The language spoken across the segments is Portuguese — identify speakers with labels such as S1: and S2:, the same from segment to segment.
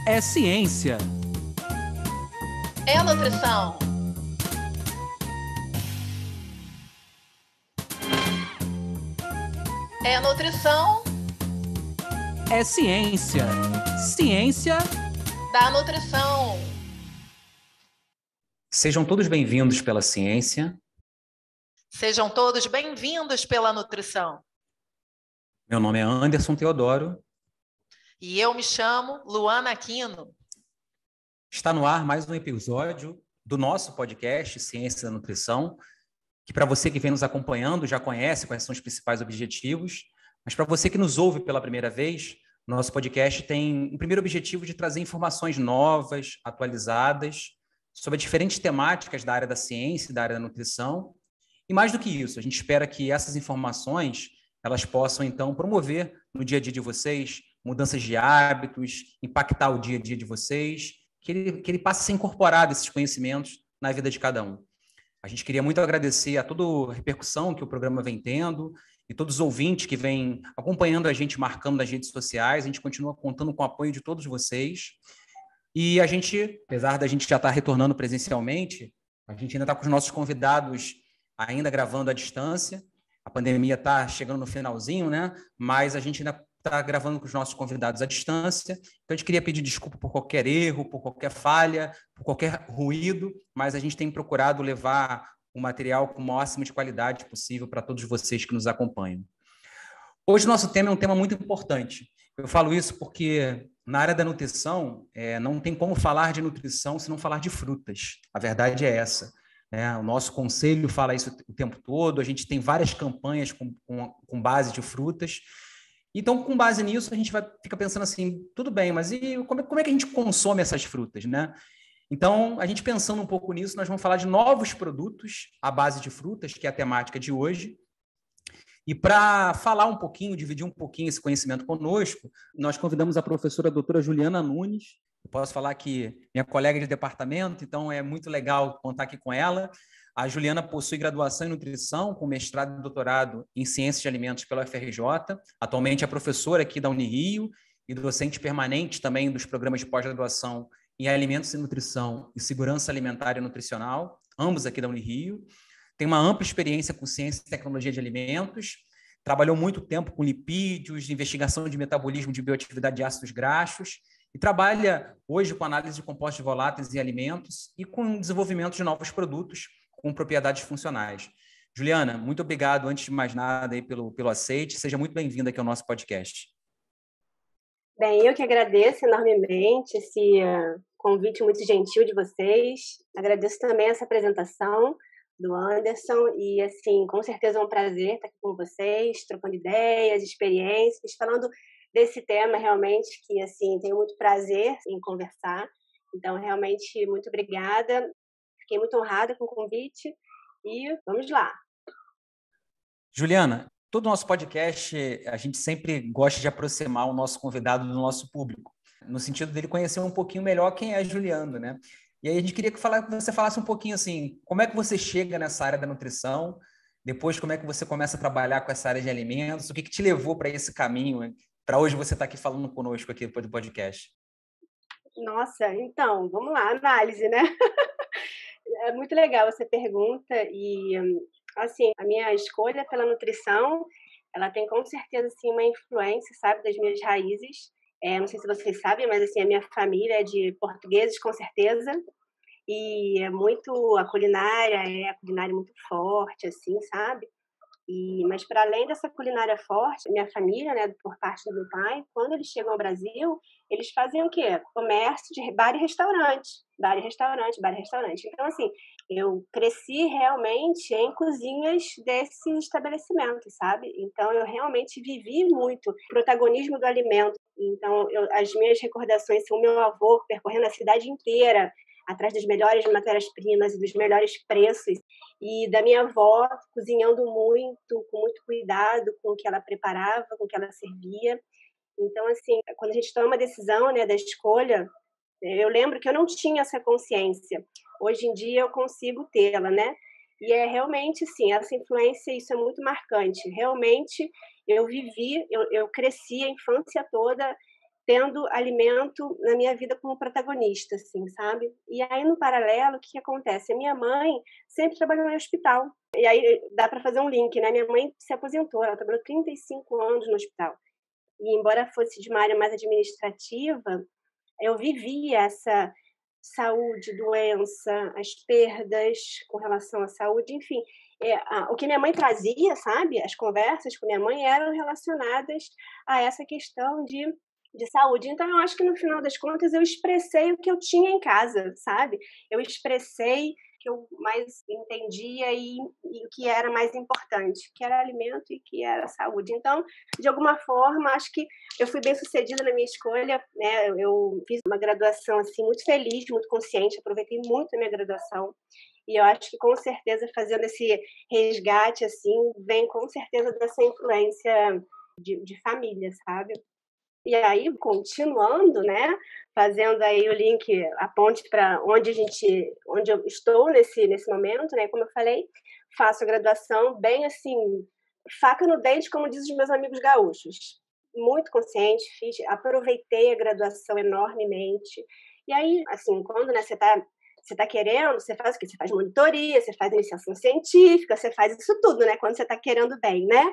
S1: É ciência.
S2: É nutrição. É nutrição
S1: É ciência. Ciência
S2: da nutrição.
S3: Sejam todos bem-vindos pela ciência.
S2: Sejam todos bem-vindos pela nutrição.
S3: Meu nome é Anderson Teodoro.
S2: E eu me chamo Luana Aquino.
S3: Está no ar mais um episódio do nosso podcast Ciência da Nutrição, que para você que vem nos acompanhando já conhece quais são os principais objetivos, mas para você que nos ouve pela primeira vez, nosso podcast tem o primeiro objetivo de trazer informações novas, atualizadas, sobre diferentes temáticas da área da ciência e da área da nutrição. E mais do que isso, a gente espera que essas informações elas possam, então, promover no dia a dia de vocês mudanças de hábitos, impactar o dia a dia de vocês, que ele passe a ser incorporado, esses conhecimentos, na vida de cada um. A gente queria muito agradecer a toda a repercussão que o programa vem tendo e todos os ouvintes que vêm acompanhando a gente, marcando nas redes sociais. A gente continua contando com o apoio de todos vocês. E a gente, apesar da gente já estar retornando presencialmente, a gente ainda está com os nossos convidados ainda gravando à distância. A pandemia está chegando no finalzinho, né? Mas a gente ainda está gravando com os nossos convidados à distância. Então, a gente queria pedir desculpa por qualquer erro, por qualquer falha, por qualquer ruído, mas a gente tem procurado levar o material com o máximo de qualidade possível para todos vocês que nos acompanham. Hoje, o nosso tema é um tema muito importante. Eu falo isso porque, na área da nutrição, não tem como falar de nutrição se não falar de frutas. A verdade é essa. O nosso conselho fala isso o tempo todo, a gente tem várias campanhas com base de frutas. Então, com base nisso, a gente fica pensando assim, tudo bem, mas e como é que a gente consome essas frutas, né? Então, a gente pensando um pouco nisso, nós vamos falar de novos produtos à base de frutas, que é a temática de hoje. E para falar um pouquinho, dividir um pouquinho esse conhecimento conosco, nós convidamos a professora doutora Juliana Nunes. Eu posso falar que minha colega de departamento, então é muito legal contar aqui com ela. A Juliana possui graduação em nutrição, com mestrado e doutorado em ciências de alimentos pela UFRJ. Atualmente é professora aqui da Unirio e docente permanente também dos programas de pós-graduação em alimentos e nutrição e segurança alimentar e nutricional, ambos aqui da Unirio. Tem uma ampla experiência com ciência e tecnologia de alimentos, trabalhou muito tempo com lipídios, investigação de metabolismo de bioatividade de ácidos graxos e trabalha hoje com análise de compostos voláteis em alimentos e com desenvolvimento de novos produtos com propriedades funcionais. Juliana, muito obrigado, antes de mais nada, aí, pelo aceite. Seja muito bem-vinda aqui ao nosso podcast.
S4: Bem, eu que agradeço enormemente esse convite muito gentil de vocês. Agradeço também essa apresentação do Anderson e, assim, com certeza é um prazer estar aqui com vocês, trocando ideias, experiências, falando desse tema realmente que, assim, tenho muito prazer em conversar. Então, realmente, muito obrigada. Fiquei muito honrada com o convite e vamos lá.
S3: Juliana, todo o nosso podcast, a gente sempre gosta de aproximar o nosso convidado do nosso público, no sentido dele conhecer um pouquinho melhor quem é Juliana, né? E aí a gente queria que você falasse um pouquinho assim, como é que você chega nessa área da nutrição, depois como é que você começa a trabalhar com essa área de alimentos, o que te levou para esse caminho, para hoje você estar aqui falando conosco aqui depois do podcast?
S4: Nossa, então, vamos lá, análise, né? É muito legal essa pergunta e, assim, a minha escolha pela nutrição, ela tem com certeza, assim, uma influência, sabe, das minhas raízes. Não sei se vocês sabem, mas, assim, a minha família é de portugueses, com certeza, e é muito, a culinária muito forte, assim, sabe? Mas para além dessa culinária forte, minha família, né, por parte do meu pai, quando eles chegam ao Brasil, eles fazem o quê? Comércio de bar e restaurante, bar e restaurante, bar e restaurante. Então, assim, eu cresci realmente em cozinhas desses estabelecimentos, sabe? Então, eu realmente vivi muito o protagonismo do alimento. Então, as minhas recordações são o meu avô percorrendo a cidade inteira, atrás das melhores matérias-primas e dos melhores preços, e da minha avó cozinhando muito, com muito cuidado com o que ela preparava, com o que ela servia. Então, assim, quando a gente toma uma decisão, né, da escolha, eu lembro que eu não tinha essa consciência. Hoje em dia eu consigo tê-la, né? E é realmente, sim, essa influência, isso é muito marcante. Realmente, eu cresci a infância toda tendo alimento na minha vida como protagonista, assim, sabe? E aí, no paralelo, o que acontece? A minha mãe sempre trabalhou no hospital. E aí dá para fazer um link, né? Minha mãe se aposentou, ela trabalhou 35 anos no hospital. E embora fosse de uma área mais administrativa, eu vivi essa saúde, doença, as perdas com relação à saúde, enfim. O que minha mãe trazia, sabe? As conversas com minha mãe eram relacionadas a essa questão de saúde. Então, eu acho que no final das contas eu expressei o que eu tinha em casa, sabe? Eu expressei o que eu mais entendia e o que era mais importante, que era alimento e que era saúde. Então, de alguma forma, acho que eu fui bem sucedida na minha escolha, né? Eu fiz uma graduação assim muito feliz, muito consciente, aproveitei muito a minha graduação. E eu acho que com certeza fazendo esse resgate assim, vem com certeza dessa influência de família, sabe? E aí, continuando, né, fazendo aí o link, a ponte para onde eu estou nesse momento, né, como eu falei, faço a graduação bem assim, faca no dente, como dizem os meus amigos gaúchos. Muito consciente, aproveitei a graduação enormemente. E aí, assim, quando, né, você tá querendo, você faz o quê? Você faz monitoria, você faz iniciação científica, você faz isso tudo, né, quando você está querendo bem, né?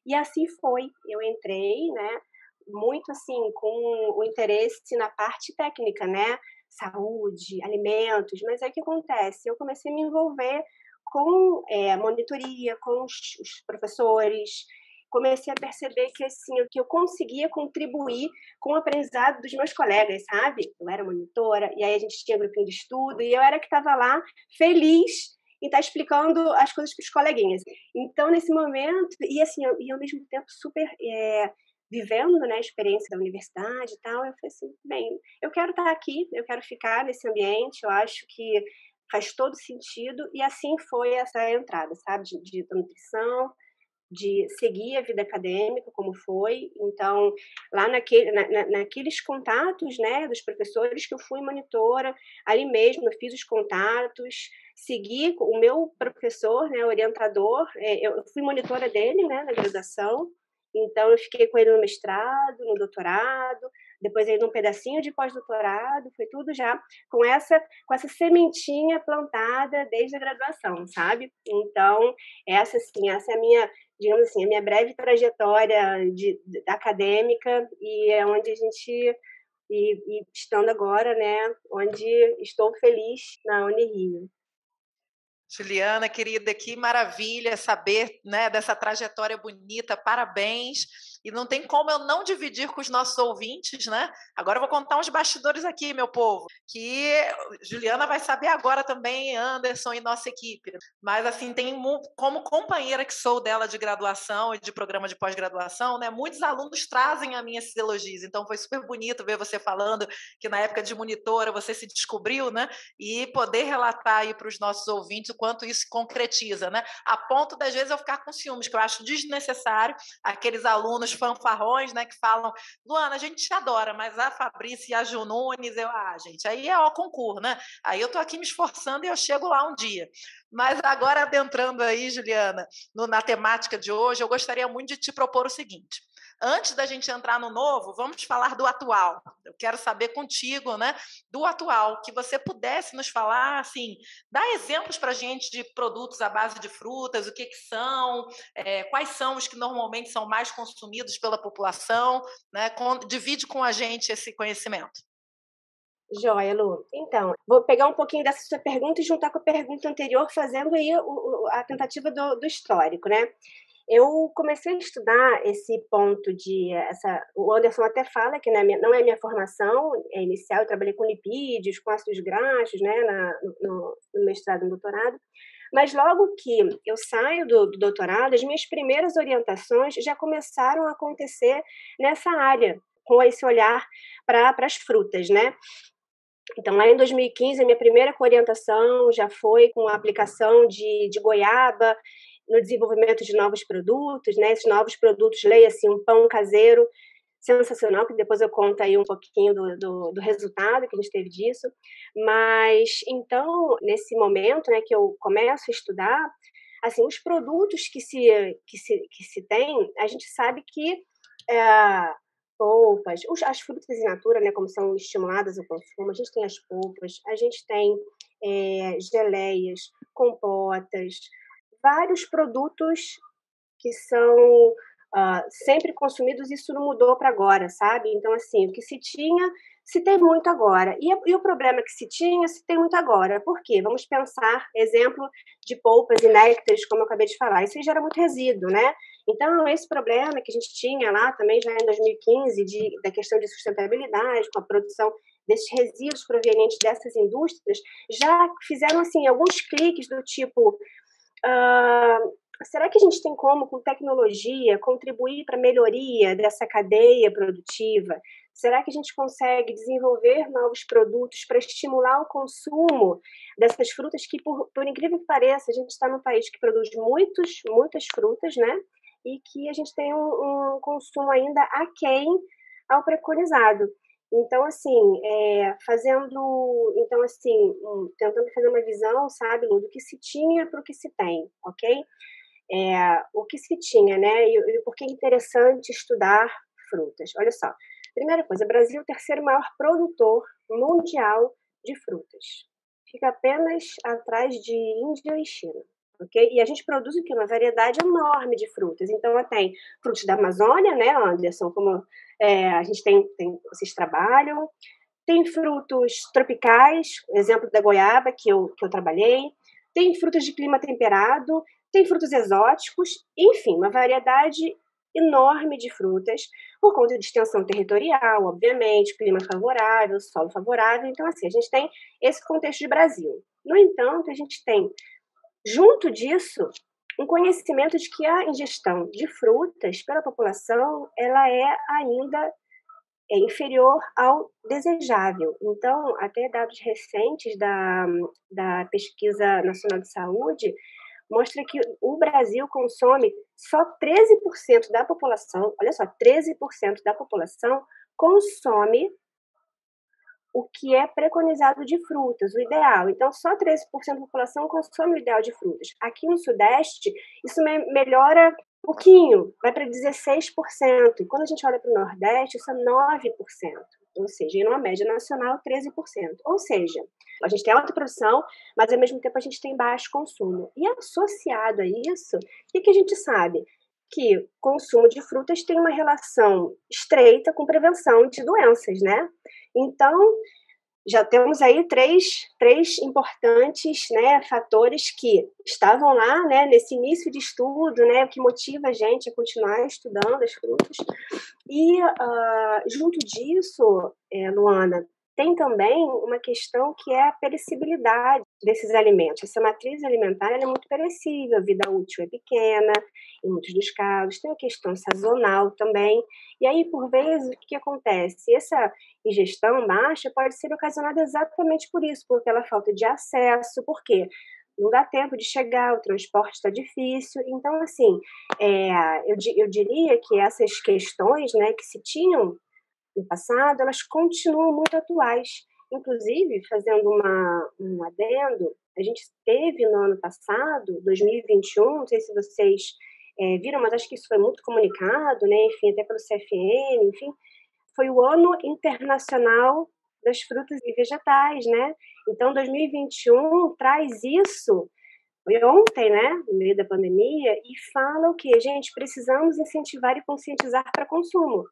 S4: E assim foi, eu entrei, né, muito assim, com o interesse na parte técnica, né? Saúde, alimentos, mas aí o que acontece? Eu comecei a me envolver com a monitoria, com os professores, comecei a perceber que assim, que eu conseguia contribuir com o aprendizado dos meus colegas, sabe? Eu era monitora, e aí a gente tinha grupinho de estudo, e eu era que estava lá feliz em estar explicando as coisas para os coleguinhas. Então, nesse momento, e assim, e ao mesmo tempo super vivendo, né, a experiência da universidade e tal, eu falei assim, bem, eu quero estar aqui, eu quero ficar nesse ambiente, eu acho que faz todo sentido, e assim foi essa entrada, sabe, de nutrição, de seguir a vida acadêmica, como foi. Então, lá naqueles contatos, né, dos professores que eu fui monitora, ali mesmo eu fiz os contatos, segui o meu professor, né, orientador, eu fui monitora dele, né, na graduação, então eu fiquei com ele no mestrado, no doutorado, depois aí num pedacinho de pós-doutorado, foi tudo já com essa sementinha plantada desde a graduação, sabe? Então, essa é a minha, digamos assim, a minha breve trajetória acadêmica, e é onde a gente, e estando agora, né, onde estou feliz na Unirio.
S2: Juliana, querida, que maravilha saber, né, dessa trajetória bonita, parabéns. E não tem como eu não dividir com os nossos ouvintes, né? Agora eu vou contar uns bastidores aqui, meu povo, que Juliana vai saber agora também, Anderson e nossa equipe. Mas, assim, como companheira que sou dela de graduação e de programa de pós-graduação, né, muitos alunos trazem a mim esses elogios. Então, foi super bonito ver você falando que na época de monitora você se descobriu, né? E poder relatar aí para os nossos ouvintes o quanto isso se concretiza, né? A ponto das vezes eu ficar com ciúmes, que eu acho desnecessário aqueles alunos fanfarrões, né, que falam, Luana, a gente te adora, mas a Fabrícia e a Ju Nunes, gente, aí é o concurso, né? Aí eu tô aqui me esforçando e eu chego lá um dia. Mas agora, adentrando aí, Juliana, na temática de hoje, eu gostaria muito de te propor o seguinte. Antes da gente entrar no novo, vamos falar do atual. Eu quero saber contigo, né, do atual, que você pudesse nos falar, assim, dar exemplos para a gente de produtos à base de frutas, o que são, quais são os que normalmente são mais consumidos pela população, né? Divide com a gente esse conhecimento.
S4: Joia, Lu. Então, vou pegar um pouquinho dessa sua pergunta e juntar com a pergunta anterior, fazendo aí a tentativa do histórico, né? Eu comecei a estudar esse ponto o Anderson até fala que não é minha formação inicial, eu trabalhei com lipídios, com ácidos graxos, né, no mestrado e no doutorado, mas logo que eu saio do doutorado, as minhas primeiras orientações já começaram a acontecer nessa área, com esse olhar para as frutas, né? Então, lá em 2015, a minha primeira orientação já foi com a aplicação de goiaba no desenvolvimento de novos produtos, né? Esses novos produtos, leia-se um pão caseiro sensacional, que depois eu conto aí um pouquinho do resultado que a gente teve disso. Mas, então, nesse momento, né, que eu começo a estudar, assim, os produtos que se tem, a gente sabe que polpa, polpas, as frutas in natura, né, como são estimuladas ao consumo, a gente tem as polpas, a gente tem geleias, compotas, vários produtos que são sempre consumidos, isso não mudou para agora, sabe? Então, assim, o que se tinha, se tem muito agora. E o problema que se tinha, se tem muito agora. Por quê? Vamos pensar, exemplo de polpas e néctares, como eu acabei de falar. Isso aí gera muito resíduo, né? Então, esse problema que a gente tinha lá também já em 2015, da questão de sustentabilidade, com a produção desses resíduos provenientes dessas indústrias, já fizeram, assim, alguns cliques do tipo... será que a gente tem como, com tecnologia, contribuir para a melhoria dessa cadeia produtiva? Será que a gente consegue desenvolver novos produtos para estimular o consumo dessas frutas que, por incrível que pareça, a gente está num país que produz muitas frutas, né? E que a gente tem um consumo ainda aquém ao preconizado. Então, assim, tentando fazer uma visão, sabe, Lu, do que se tinha para o que se tem, ok? O que se tinha, né? E por que é interessante estudar frutas? Olha só, primeira coisa, o Brasil é o terceiro maior produtor mundial de frutas. Fica apenas atrás de Índia e China, ok? E a gente produz o quê? Uma variedade enorme de frutas. Então, tem frutos da Amazônia, né, Anderson? Como a gente tem, vocês trabalham. Tem frutos tropicais, exemplo da goiaba, que eu trabalhei. Tem frutas de clima temperado. Tem frutos exóticos, enfim, uma variedade enorme de frutas, por conta de extensão territorial, obviamente, clima favorável, solo favorável. Então, assim, a gente tem esse contexto de Brasil. No entanto, a gente tem, junto disso, um conhecimento de que a ingestão de frutas pela população, ela é ainda inferior ao desejável. Então, até dados recentes da Pesquisa Nacional de Saúde mostra que o Brasil consome só 13% da população, olha só, 13% da população consome o que é preconizado de frutas, o ideal. Então, só 13% da população consome o ideal de frutas. Aqui no Sudeste, isso melhora um pouquinho, vai para 16%. E quando a gente olha para o Nordeste, isso é 9%. Ou seja, em uma média nacional, 13%. Ou seja, a gente tem alta produção, mas ao mesmo tempo a gente tem baixo consumo. E associado a isso, o que a gente sabe? Que o consumo de frutas tem uma relação estreita com prevenção de doenças, né? Então, já temos aí três importantes, né, fatores que estavam lá, né, nesse início de estudo, né, o que motiva a gente a continuar estudando as frutas. E, junto disso, Luana, tem também uma questão que é a perecibilidade desses alimentos. Essa matriz alimentar ela é muito perecível, a vida útil é pequena, em muitos dos casos. Tem a questão sazonal também. E aí, por vezes, o que acontece? Essa ingestão baixa pode ser ocasionada exatamente por isso, por pela falta de acesso. Por quê? Não dá tempo de chegar, o transporte está difícil. Então, assim, eu diria que essas questões, né, que se tinham no passado, elas continuam muito atuais. Inclusive, fazendo um adendo, a gente teve no ano passado, 2021, não sei se vocês viram, mas acho que isso foi muito comunicado, né? Enfim, até pelo CFN, enfim, foi o Ano Internacional das Frutas e Vegetais, né? Então, 2021 traz isso, foi ontem, né, no meio da pandemia, e fala o quê? Gente, precisamos incentivar e conscientizar para consumo.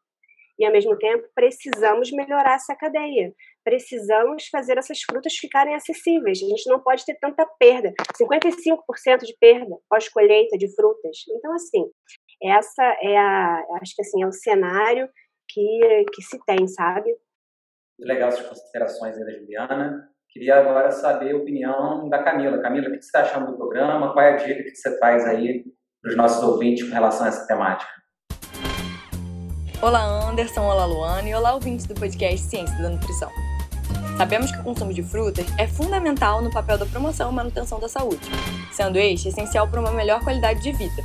S4: E, ao mesmo tempo, precisamos melhorar essa cadeia. Precisamos fazer essas frutas ficarem acessíveis. A gente não pode ter tanta perda. 55% de perda pós-colheita de frutas. Então, assim, essa acho que assim, é o cenário que se tem, sabe?
S3: Muito legal essas considerações aí da Juliana. Queria agora saber a opinião da Camila. Camila, o que você está achando do programa? Qual é a dica que você traz aí para os nossos ouvintes com relação a essa temática?
S5: Olá, Anderson, olá, Luana e olá, ouvintes do podcast Ciência da Nutrição. Sabemos que o consumo de frutas é fundamental no papel da promoção e manutenção da saúde, sendo este essencial para uma melhor qualidade de vida.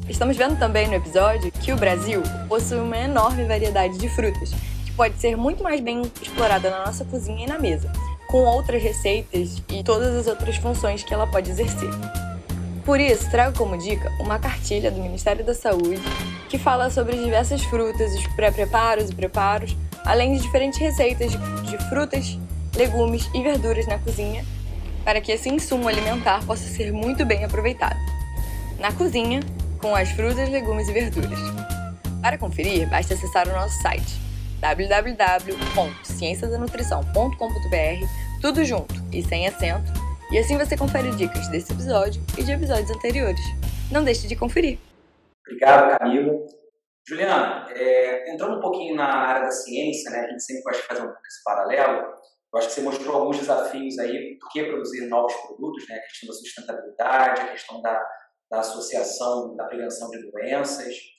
S5: Estamos vendo também no episódio que o Brasil possui uma enorme variedade de frutas, que pode ser muito mais bem explorada na nossa cozinha e na mesa, com outras receitas e todas as outras funções que ela pode exercer. Por isso, trago como dica uma cartilha do Ministério da Saúde que fala sobre diversas frutas, os pré-preparos e preparos, além de diferentes receitas de frutas, legumes e verduras na cozinha, para que esse insumo alimentar possa ser muito bem aproveitado. Na cozinha, com as frutas, legumes e verduras. Para conferir, basta acessar o nosso site www.cienciasdanutrição.com.br, tudo junto e sem acento, e assim você confere dicas desse episódio e de episódios anteriores. Não deixe de conferir.
S3: Obrigado, Camila. Juliana, entrando um pouquinho na área da ciência, né, a gente sempre gosta de fazer um pouco esse paralelo. Eu acho que você mostrou alguns desafios aí, por que produzir novos produtos, né, a questão da sustentabilidade, a questão da associação, da prevenção de doenças.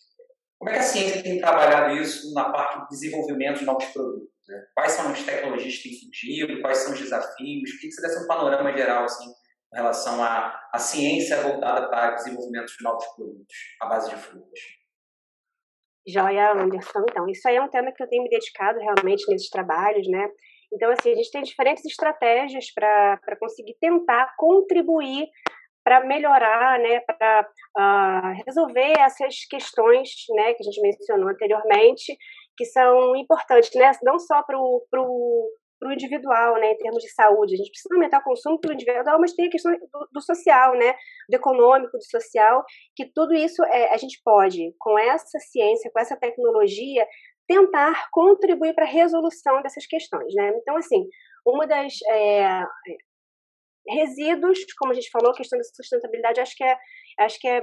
S3: Como é que a ciência tem trabalhado isso na parte do desenvolvimento de novos produtos? Né? Quais são as tecnologias que têm surgido? Quais são os desafios? Queria que você desse um panorama geral assim, em relação à ciência voltada para o desenvolvimento de novos produtos à base de frutas.
S4: Joia, Anderson. Então, isso aí é um tema que eu tenho me dedicado realmente nesses trabalhos, né? Então, assim, a gente tem diferentes estratégias para conseguir tentar contribuir para melhorar, né, para resolver essas questões, né, que a gente mencionou anteriormente, que são importantes, né, não só para o individual, né, em termos de saúde. A gente precisa aumentar o consumo pelo individual, mas tem a questão do social, né, do econômico, do social, que tudo isso a gente pode, com essa ciência, com essa tecnologia, tentar contribuir para a resolução dessas questões, né. Então, assim, uma das resíduos, como a gente falou, a questão da sustentabilidade, acho que é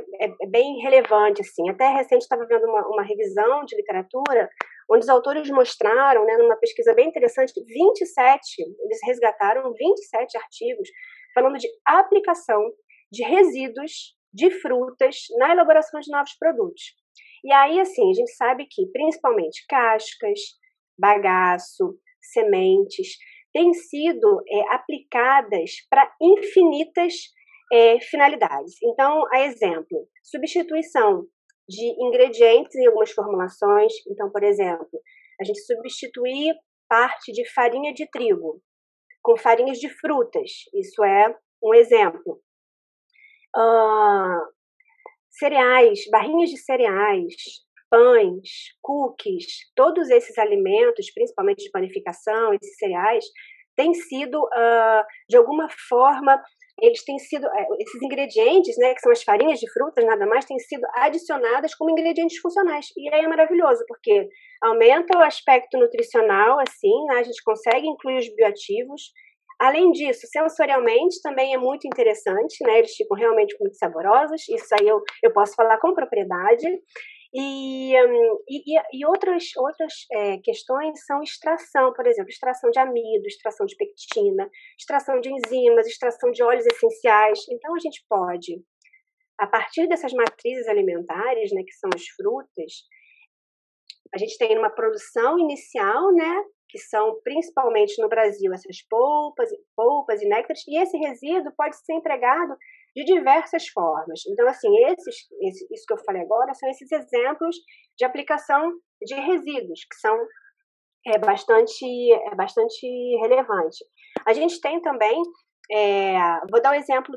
S4: bem relevante, assim. Até recente estava vendo uma revisão de literatura, onde os autores mostraram, né, numa pesquisa bem interessante, eles resgataram 27 artigos falando de aplicação de resíduos de frutas na elaboração de novos produtos. E aí, assim, a gente sabe que, principalmente, cascas, bagaço, sementes, têm sido aplicadas para infinitas finalidades. Então, a exemplo, substituição de ingredientes em algumas formulações. Então, por exemplo, a gente substituir parte de farinha de trigo com farinhas de frutas. Isso é um exemplo. Cereais, barrinhas de cereais, pães, cookies, todos esses alimentos, principalmente de panificação, esses cereais, têm sido, de alguma forma, esses ingredientes, né, que são as farinhas de frutas, nada mais, têm sido adicionadas como ingredientes funcionais. E aí é maravilhoso, porque aumenta o aspecto nutricional, assim, né, a gente consegue incluir os bioativos. Além disso, sensorialmente também é muito interessante, né, eles ficam realmente muito saborosos, isso aí eu posso falar com propriedade. E outras questões são extração, por exemplo, extração de amido, extração de pectina, extração de enzimas, extração de óleos essenciais. Então, a gente pode, a partir dessas matrizes alimentares, né, que são as frutas, a gente tem uma produção inicial, né, que são principalmente no Brasil essas polpas e néctares, e esse resíduo pode ser empregado de diversas formas. Então, assim, isso que eu falei agora são esses exemplos de aplicação de resíduos, que são bastante relevante. A gente tem também, vou dar um exemplo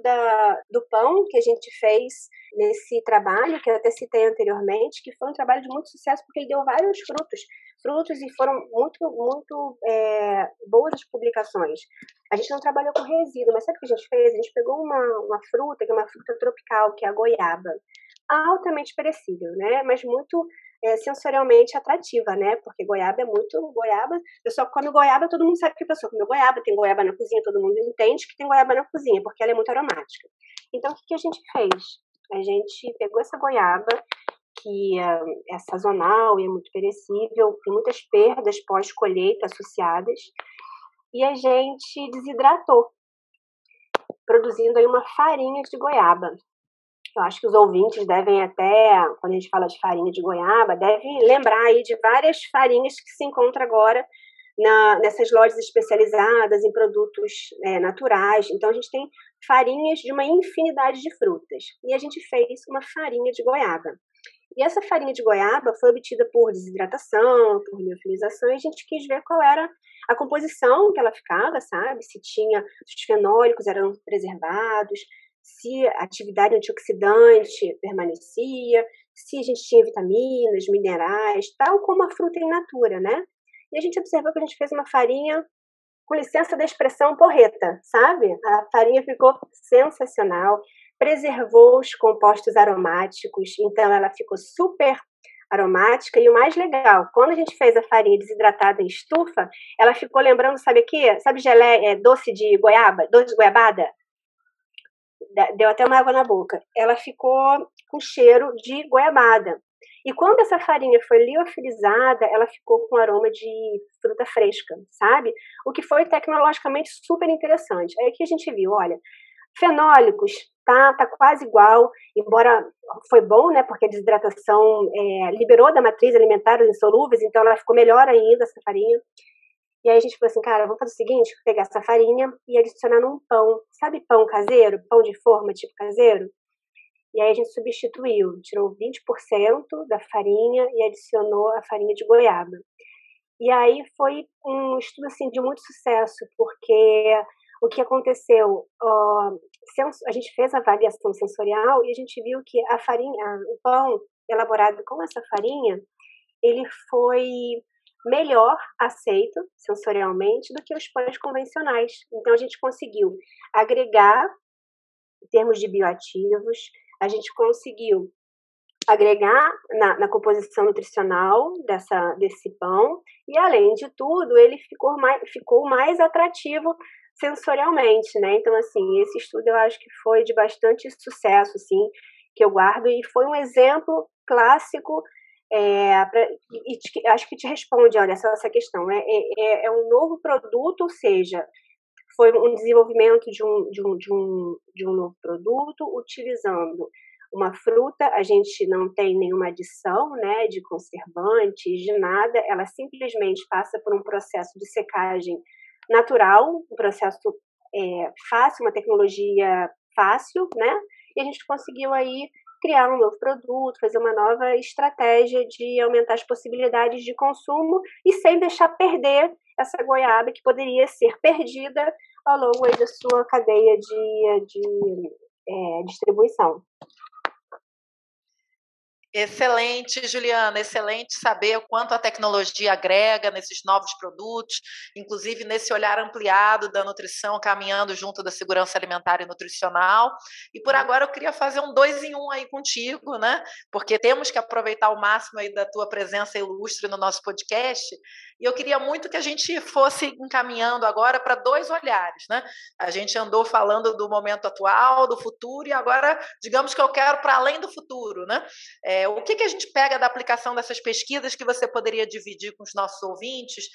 S4: do pão que a gente fez nesse trabalho, que eu até citei anteriormente, que foi um trabalho de muito sucesso, porque ele deu vários frutos e foram muito boas as publicações. A gente não trabalhou com resíduo, mas sabe o que a gente fez? A gente pegou uma fruta, que é uma fruta tropical, que é a goiaba, altamente perecível, né? Mas muito sensorialmente atrativa, né? Porque goiaba, a pessoa come goiaba, todo mundo sabe que a pessoa come goiaba, tem goiaba na cozinha, todo mundo entende que tem goiaba na cozinha, porque ela é muito aromática. Então, o que a gente fez? A gente pegou essa goiaba, que é sazonal e é muito perecível, tem muitas perdas pós-colheita associadas, e a gente desidratou, produzindo aí uma farinha de goiaba. Eu acho que os ouvintes devem até, quando a gente fala de farinha de goiaba, devem lembrar aí de várias farinhas que se encontram agora nessas lojas especializadas em produtos naturais. Então, a gente tem farinhas de uma infinidade de frutas. E a gente fez uma farinha de goiaba. E essa farinha de goiaba foi obtida por desidratação, por liofilização, e a gente quis ver qual era a composição que ela ficava, sabe? Se os fenólicos eram preservados, se a atividade antioxidante permanecia, se a gente tinha vitaminas, minerais, tal como a fruta in natura, né? E a gente observou que a gente fez uma farinha, com licença da expressão, porreta, sabe? A farinha ficou sensacional, preservou os compostos aromáticos, então ela ficou super aromática. E o mais legal, quando a gente fez a farinha desidratada em estufa, ela ficou lembrando, sabe o quê? Sabe gelé, doce de goiaba, doce de goiabada? Deu até uma água na boca. Ela ficou com cheiro de goiabada. E quando essa farinha foi liofilizada, ela ficou com aroma de fruta fresca, sabe? O que foi tecnologicamente super interessante. Aí que a gente viu, olha, fenólicos, tá quase igual, embora foi bom, né? Porque a desidratação liberou da matriz alimentar os insolúveis, então ela ficou melhor ainda, essa farinha. E aí a gente falou assim, cara, vamos fazer o seguinte, pegar essa farinha e adicionar num pão. Sabe pão caseiro? Pão de forma tipo caseiro? E aí a gente substituiu, tirou 20% da farinha e adicionou a farinha de goiaba. E aí foi um estudo assim, de muito sucesso, porque o que aconteceu, a gente fez a avaliação sensorial e a gente viu que a farinha, o pão elaborado com essa farinha, ele foi melhor aceito sensorialmente do que os pães convencionais. Então a gente conseguiu agregar, em termos de bioativos, a gente conseguiu agregar na composição nutricional desse pão e, além de tudo, ele ficou mais atrativo sensorialmente, né? Então, assim, esse estudo eu acho que foi de bastante sucesso, assim, que eu guardo, e foi um exemplo clássico, acho que te responde, olha, essa questão, é um novo produto, ou seja, foi um desenvolvimento de um novo produto utilizando uma fruta. A gente não tem nenhuma adição, né, de conservantes, de nada, ela simplesmente passa por um processo de secagem natural, um processo fácil, uma tecnologia fácil, né, e a gente conseguiu aí criar um novo produto, fazer uma nova estratégia de aumentar as possibilidades de consumo e sem deixar perder essa goiaba que poderia ser perdida ao longo aí da sua cadeia de distribuição.
S2: Excelente, Juliana, excelente saber o quanto a tecnologia agrega nesses novos produtos, inclusive nesse olhar ampliado da nutrição, caminhando junto da segurança alimentar e nutricional. E por agora eu queria fazer um 2 em 1 aí contigo, né? Porque temos que aproveitar o máximo aí da tua presença ilustre no nosso podcast. E eu queria muito que a gente fosse encaminhando agora para 2 olhares, né? A gente andou falando do momento atual, do futuro, e agora, digamos que eu quero para além do futuro, né? O que a gente pega da aplicação dessas pesquisas que você poderia dividir com os nossos ouvintes,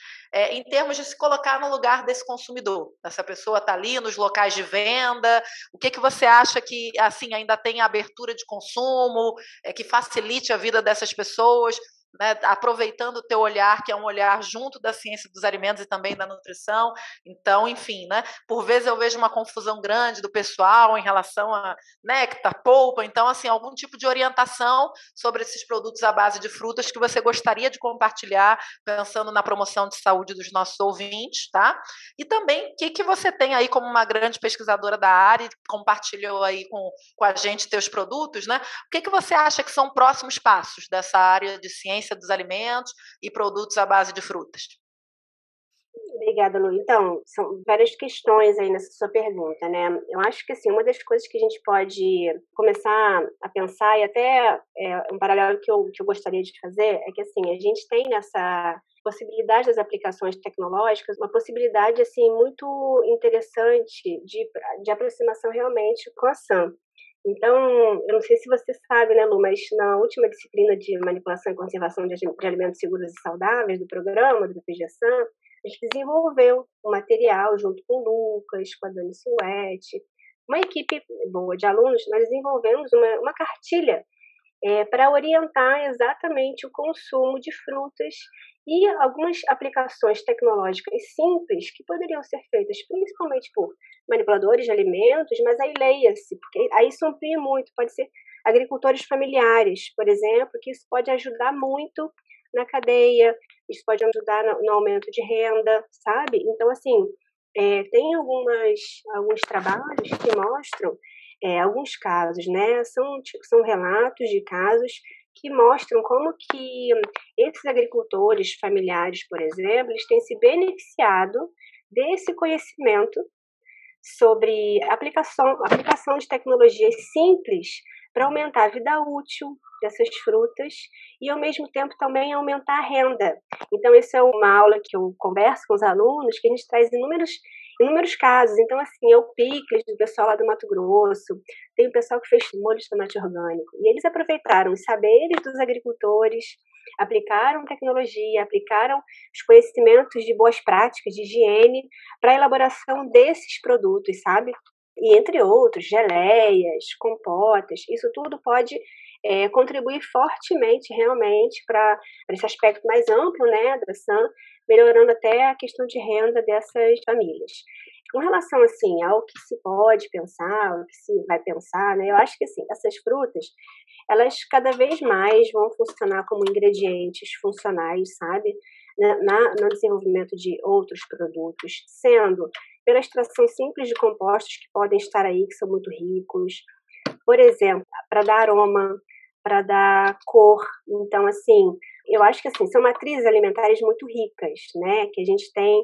S2: em termos de se colocar no lugar desse consumidor? Essa pessoa está ali nos locais de venda, o que você acha que assim ainda tem abertura de consumo, que facilite a vida dessas pessoas, né, aproveitando o teu olhar, que é um olhar junto da ciência dos alimentos e também da nutrição. Então, enfim, né, por vezes eu vejo uma confusão grande do pessoal em relação a néctar, polpa. Então, assim, algum tipo de orientação sobre esses produtos à base de frutas que você gostaria de compartilhar, pensando na promoção de saúde dos nossos ouvintes, tá? E também, o que você tem aí como uma grande pesquisadora da área, compartilhou aí com a gente teus produtos, né? O que você acha que são próximos passos dessa área de ciência dos alimentos e produtos à base de frutas?
S4: Obrigada, Lu. Então, são várias questões aí nessa sua pergunta, né? Eu acho que, assim, uma das coisas que a gente pode começar a pensar, e até um paralelo que eu gostaria de fazer, é que, assim, a gente tem nessa possibilidade das aplicações tecnológicas, uma possibilidade, assim, muito interessante de aproximação realmente com a SAM. Então, eu não sei se você sabe, né, Lu, mas na última disciplina de manipulação e conservação de alimentos seguros e saudáveis do programa, do PGSAM, a gente desenvolveu um material junto com o Lucas, com a Dani Suete, uma equipe boa de alunos. Nós desenvolvemos uma cartilha para orientar exatamente o consumo de frutas e algumas aplicações tecnológicas simples que poderiam ser feitas principalmente por manipuladores de alimentos, mas aí leia-se, porque aí isso amplia muito, pode ser agricultores familiares, por exemplo, que isso pode ajudar muito na cadeia, isso pode ajudar no aumento de renda, sabe? Então, assim, tem alguns trabalhos que mostram alguns casos, né? São relatos de casos que mostram como que esses agricultores familiares, por exemplo, eles têm se beneficiado desse conhecimento sobre aplicação de tecnologias simples para aumentar a vida útil dessas frutas e, ao mesmo tempo, também aumentar a renda. Então, essa é uma aula que eu converso com os alunos, que a gente traz inúmeros casos. Então, assim, é o picles do pessoal lá do Mato Grosso, tem o pessoal que fez molho de tomate orgânico, e eles aproveitaram os saberes dos agricultores, aplicaram tecnologia, aplicaram os conhecimentos de boas práticas, de higiene, para a elaboração desses produtos, sabe? E entre outros, geleias, compotas, isso tudo pode contribuir fortemente, realmente, para esse aspecto mais amplo, né, da SAM, melhorando até a questão de renda dessas famílias. Com relação, assim, ao que se pode pensar, ao que se vai pensar, né, eu acho que, assim, essas frutas, elas cada vez mais vão funcionar como ingredientes funcionais, sabe, no desenvolvimento de outros produtos, sendo pela extração simples de compostos que podem estar aí, que são muito ricos, por exemplo, para dar aroma, para dar cor. Então, assim, eu acho que, assim, são matrizes alimentares muito ricas, né, que a gente tem,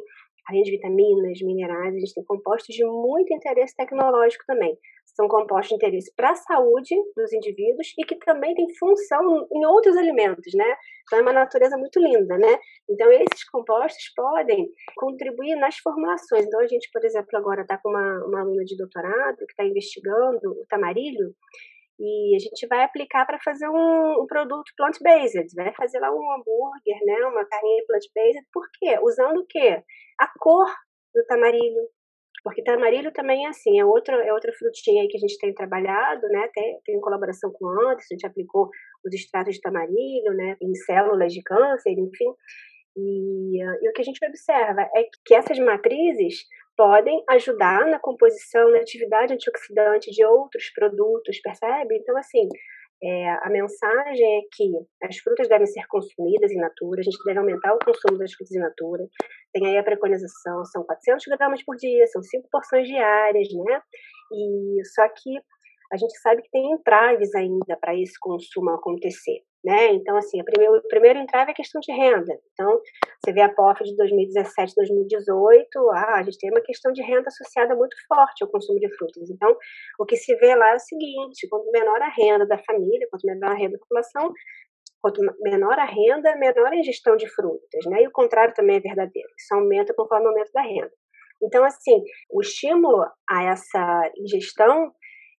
S4: além de vitaminas, minerais, a gente tem compostos de muito interesse tecnológico também. São compostos de interesse para a saúde dos indivíduos e que também têm função em outros alimentos, né? Então, é uma natureza muito linda, né? Então, esses compostos podem contribuir nas formulações. Então, a gente, por exemplo, agora está com uma aluna de doutorado que está investigando o tamarilho, e a gente vai aplicar para fazer um produto plant-based, vai fazer lá um hambúrguer, né, uma carninha plant-based. Por quê? Usando o quê? A cor do tamarilho, porque tamarilho também é assim, é outra frutinha aí que a gente tem trabalhado, né, tem colaboração com o Anderson, a gente aplicou os extratos de tamarilho, né, em células de câncer, enfim, e o que a gente observa é que essas matrizes podem ajudar na composição, na atividade antioxidante de outros produtos, percebe? Então, assim, a mensagem é que as frutas devem ser consumidas in natura, a gente deve aumentar o consumo das frutas in natura. Tem aí a preconização, são 400 gramas por dia, são 5 porções diárias, né? E só que a gente sabe que tem entraves ainda para esse consumo acontecer, né? Então, assim, o primeiro entrave é a questão de renda. Então, você vê a POF de 2017, 2018, a gente tem uma questão de renda associada muito forte ao consumo de frutas. Então, o que se vê lá é o seguinte: quanto menor a renda da família, quanto menor a renda da população, quanto menor a renda, menor a ingestão de frutas, né? E o contrário também é verdadeiro, isso aumenta conforme o aumento da renda. Então, assim, o estímulo a essa ingestão,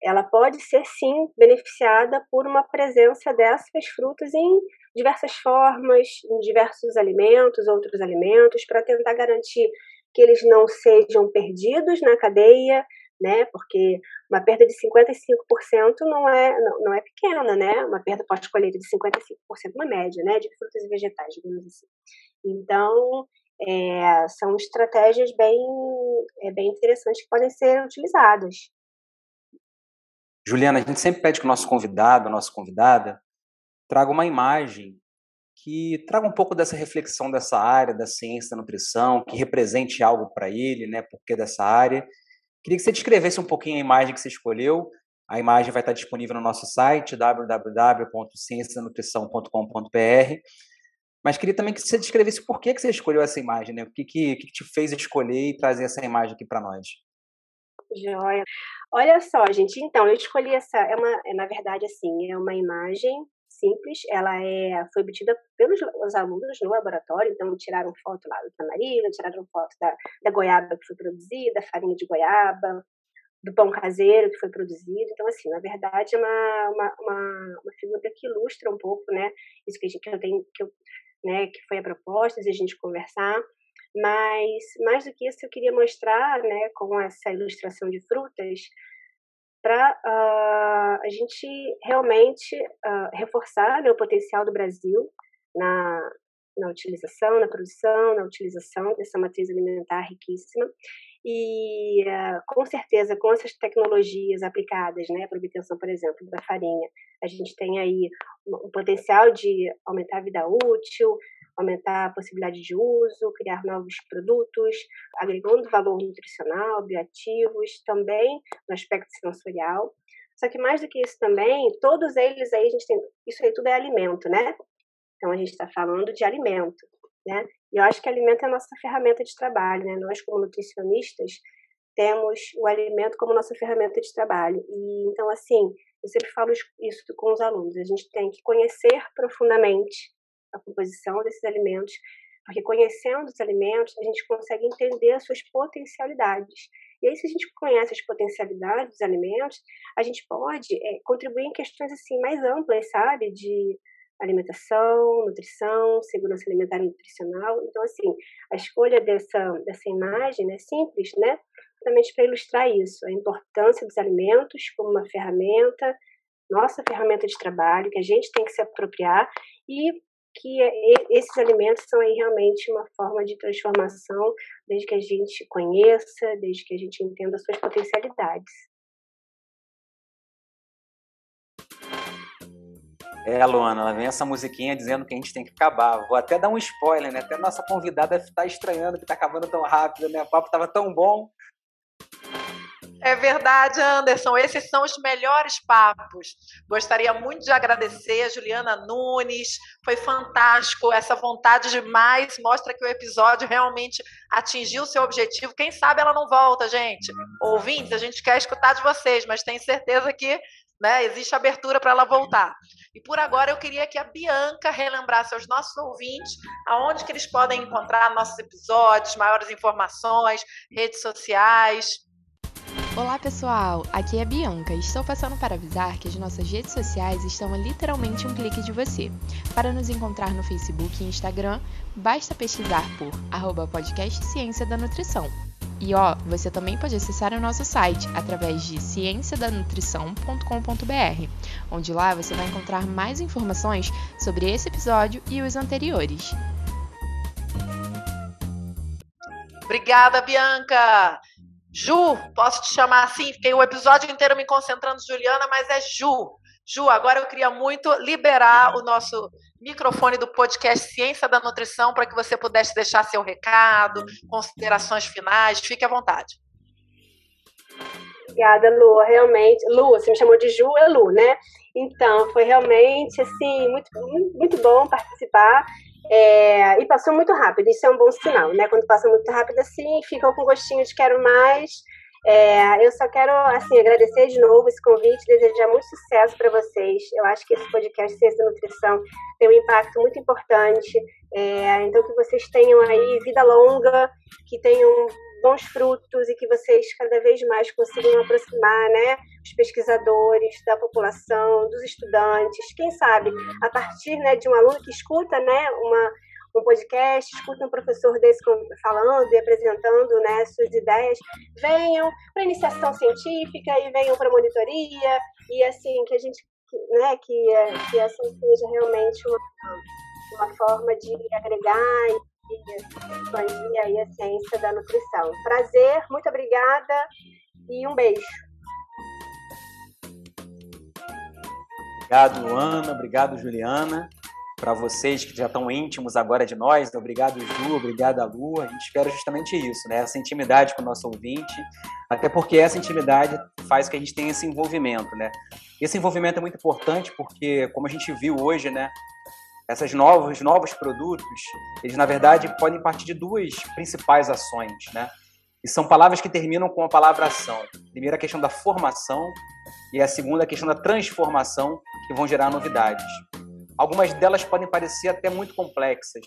S4: ela pode ser, sim, beneficiada por uma presença dessas frutas em diversas formas, em diversos alimentos, outros alimentos, para tentar garantir que eles não sejam perdidos na cadeia, né? Porque uma perda de 55% não é pequena, né? Uma perda pós-colheita de 55% na média, né? De frutas e vegetais, digamos assim. Então, são estratégias bem interessantes que podem ser utilizadas.
S3: Juliana, a gente sempre pede que o nosso convidado, a nossa convidada, traga uma imagem que traga um pouco dessa reflexão dessa área, da ciência da nutrição, que represente algo para ele, né, por que dessa área. Queria que você descrevesse um pouquinho a imagem que você escolheu. A imagem vai estar disponível no nosso site, www.ciencianutrição.com.br. Mas queria também que você descrevesse por que você escolheu essa imagem, né? O que te fez escolher e trazer essa imagem aqui para nós.
S4: Joia. Olha só, gente, então, eu escolhi na verdade, assim, é uma imagem simples, ela foi obtida pelos alunos no laboratório, então tiraram foto lá do tamarilho, tiraram foto da goiaba que foi produzida, farinha de goiaba, do pão caseiro que foi produzido. Então, assim, na verdade, é uma figura que ilustra um pouco, né, isso que foi a proposta de a gente conversar. Mas, mais do que isso, eu queria mostrar, né, com essa ilustração de frutas, para a gente realmente reforçar, né, o potencial do Brasil na utilização, na produção, na utilização dessa matriz alimentar riquíssima. E, com certeza, com essas tecnologias aplicadas, né, para obtenção, por exemplo, da farinha, a gente tem aí o potencial de aumentar a vida útil, aumentar a possibilidade de uso, criar novos produtos, agregando valor nutricional, bioativos, também no aspecto sensorial. Só que mais do que isso também, todos eles aí, a gente tem, isso aí tudo é alimento, né? Então, a gente está falando de alimento, né? E eu acho que alimento é a nossa ferramenta de trabalho, né? Nós, como nutricionistas, temos o alimento como nossa ferramenta de trabalho. E, então, assim, eu sempre falo isso com os alunos. A gente tem que conhecer profundamente a composição desses alimentos, porque conhecendo os alimentos, a gente consegue entender as suas potencialidades. E aí, se a gente conhece as potencialidades dos alimentos, a gente pode contribuir em questões assim mais amplas, sabe? De alimentação, nutrição, segurança alimentar e nutricional. Então, assim, a escolha dessa imagem é simples, né? Exatamente para ilustrar isso, a importância dos alimentos como uma ferramenta, nossa ferramenta de trabalho, que a gente tem que se apropriar e que esses alimentos são aí realmente uma forma de transformação, desde que a gente conheça, desde que a gente entenda as suas potencialidades.
S3: Luana, ela vem essa musiquinha dizendo que a gente tem que acabar. Vou até dar um spoiler, né? Até a nossa convidada está estranhando que está acabando tão rápido, né? O papo estava tão bom.
S2: É verdade, Anderson, esses são os melhores papos. Gostaria muito de agradecer a Juliana Nunes, foi fantástico, essa vontade de mais mostra que o episódio realmente atingiu o seu objetivo. Quem sabe ela não volta, gente. Ouvintes, a gente quer escutar de vocês, mas tenho certeza que, né, existe abertura para ela voltar. E por agora eu queria que a Bianca relembrasse aos nossos ouvintes aonde que eles podem encontrar nossos episódios, maiores informações, redes sociais.
S6: Olá pessoal, aqui é a Bianca e estou passando para avisar que as nossas redes sociais estão a literalmente um clique de você. Para nos encontrar no Facebook e Instagram, basta pesquisar por @podcast Ciência da Nutrição. E você também pode acessar o nosso site através de cienciadanutrição.com.br, onde lá você vai encontrar mais informações sobre esse episódio e os anteriores.
S2: Obrigada, Bianca! Ju, posso te chamar assim? Fiquei o episódio inteiro me concentrando, Juliana, mas é Ju. Ju, agora eu queria muito liberar o nosso microfone do podcast Ciência da Nutrição para que você pudesse deixar seu recado, considerações finais. Fique à vontade.
S4: Obrigada, Lu. Realmente, Lu, você me chamou de Ju, é Lu, né? Então, foi realmente, assim, muito, muito bom participar. E passou muito rápido, isso é um bom sinal, né? Quando passa muito rápido assim, ficam com gostinho de quero mais. Eu só quero, assim, agradecer de novo esse convite, desejar muito sucesso para vocês. Eu acho que esse podcast Ciência da Nutrição tem um impacto muito importante. Então, que vocês tenham aí vida longa, que tenham bons frutos e que vocês cada vez mais consigam aproximar, né, os pesquisadores, da população, dos estudantes. Quem sabe, a partir, né, de um aluno que escuta, né, um podcast, escuta um professor desse falando e apresentando, né, suas ideias, venham para iniciação científica e venham para monitoria e assim que a gente, né, que essa seja realmente uma forma de agregar e expandir aí a ciência da nutrição. Prazer, muito obrigada e um beijo.
S3: Obrigado, Luana. Obrigado, Juliana. Para vocês que já estão íntimos agora de nós, obrigado, Ju, obrigado, Lu. A gente espera justamente isso, né? Essa intimidade com o nosso ouvinte, até porque essa intimidade faz que a gente tenha esse envolvimento, né? Esse envolvimento é muito importante porque, como a gente viu hoje, né? Esses novos produtos, eles, na verdade, podem partir de duas principais ações, né? E são palavras que terminam com a palavra ação. Primeiro, a questão da formação e a segunda, a questão da transformação, que vão gerar novidades. Algumas delas podem parecer até muito complexas,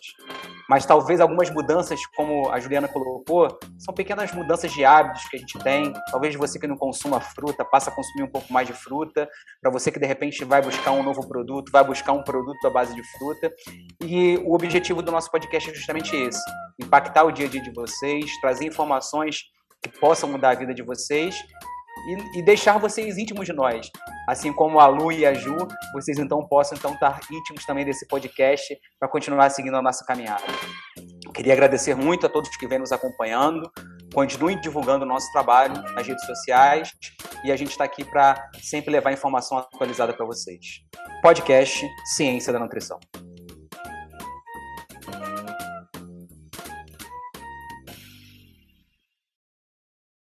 S3: mas talvez algumas mudanças, como a Juliana colocou, são pequenas mudanças de hábitos que a gente tem. Talvez você que não consuma fruta, passe a consumir um pouco mais de fruta. Para você que, de repente, vai buscar um novo produto, vai buscar um produto à base de fruta. E o objetivo do nosso podcast é justamente esse: impactar o dia a dia de vocês, trazer informações que possam mudar a vida de vocês e deixar vocês íntimos de nós. Assim como a Lu e a Ju, vocês então possam estar íntimos também desse podcast para continuar seguindo a nossa caminhada. Eu queria agradecer muito a todos que vêm nos acompanhando. Continuem divulgando o nosso trabalho nas redes sociais e a gente está aqui para sempre levar informação atualizada para vocês. Podcast Ciência da Nutrição.